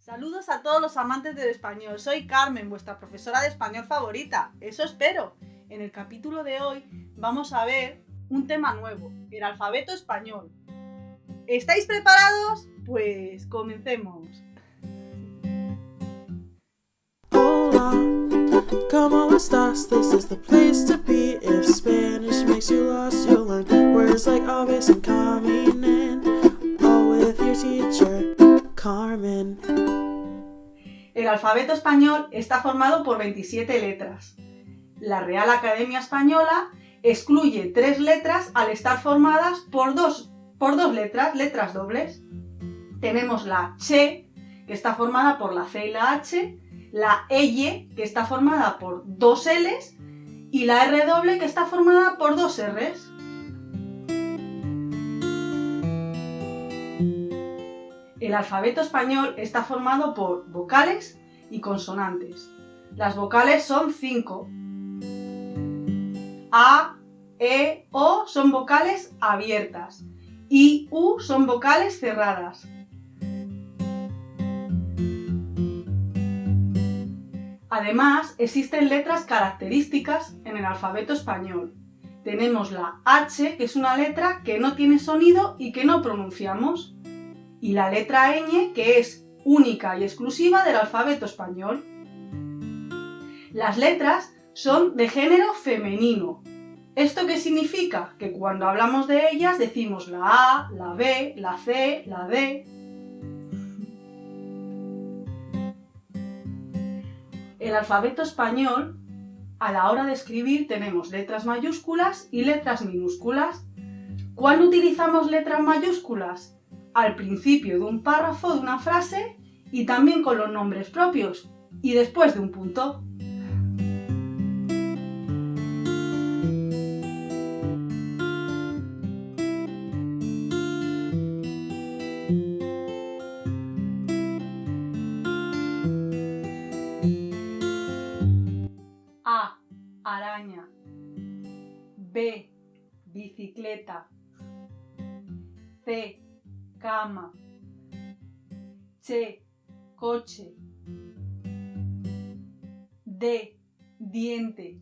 Saludos a todos los amantes del español. Soy Carmen, vuestra profesora de español favorita. Eso espero. En el capítulo de hoy vamos a ver un tema nuevo, el alfabeto español. ¿Estáis preparados? Pues comencemos. Hola, ¿cómo estás? This is the place to be. If Spanish makes you lost, you'll learn words like obvious and coming in. All with your teacher, Carmen. El alfabeto español está formado por 27 letras. La Real Academia Española excluye 3 letras al estar formadas por dos letras dobles. Tenemos la Che, que está formada por la C y la H, la Eye, que está formada por 2 L's, y la R doble, que está formada por 2 R's. El alfabeto español está formado por vocales y consonantes. Las vocales son 5. A, E, O son vocales abiertas y U son vocales cerradas. Además, existen letras características en el alfabeto español. Tenemos la H, que es una letra que no tiene sonido y que no pronunciamos, y la letra ñ, que es única y exclusiva del alfabeto español. Las letras son de género femenino. ¿Esto qué significa? Que cuando hablamos de ellas decimos la A, la B, la C, la D. El alfabeto español, a la hora de escribir, tenemos letras mayúsculas y letras minúsculas. ¿Cuándo utilizamos letras mayúsculas? Al principio de un párrafo, de una frase, y también con los nombres propios, y después de un punto. A, araña. B, bicicleta. C, cama. Che, coche. D, diente.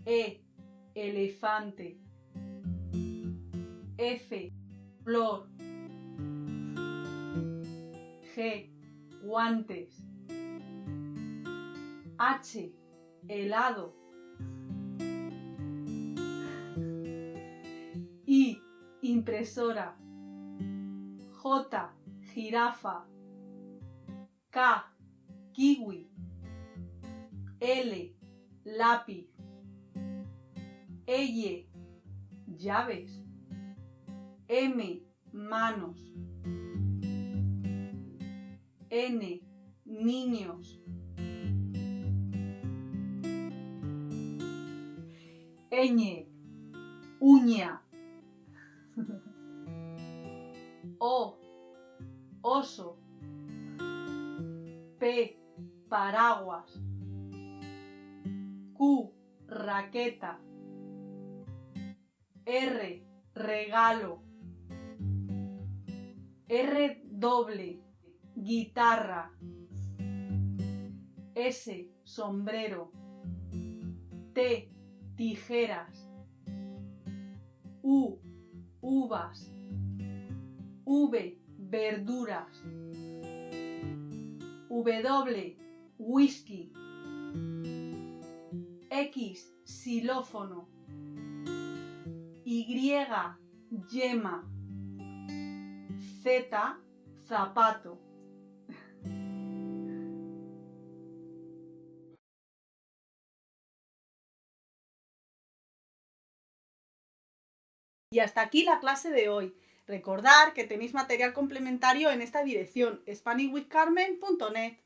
E, elefante. F, flor. G, guantes. H, helado. I, impresora. J, jirafa. K, kiwi. L, lápiz. L, llaves. M, manos. N, niños. Ñ, uña. O, oso. P, paraguas. Q, raqueta. R, regalo. R doble, guitarra. S, sombrero. T, tijeras. U, uvas. V, verduras. W, whisky. X, xilófono. Y, yema. Z, zapato. Y hasta aquí la clase de hoy. Recordad que tenéis material complementario en esta dirección, SpanishWithCarmen.net.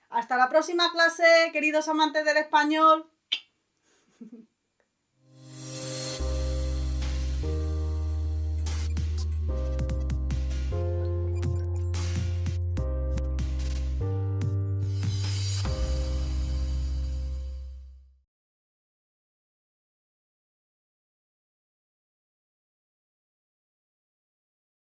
Hasta la próxima clase, queridos amantes del español.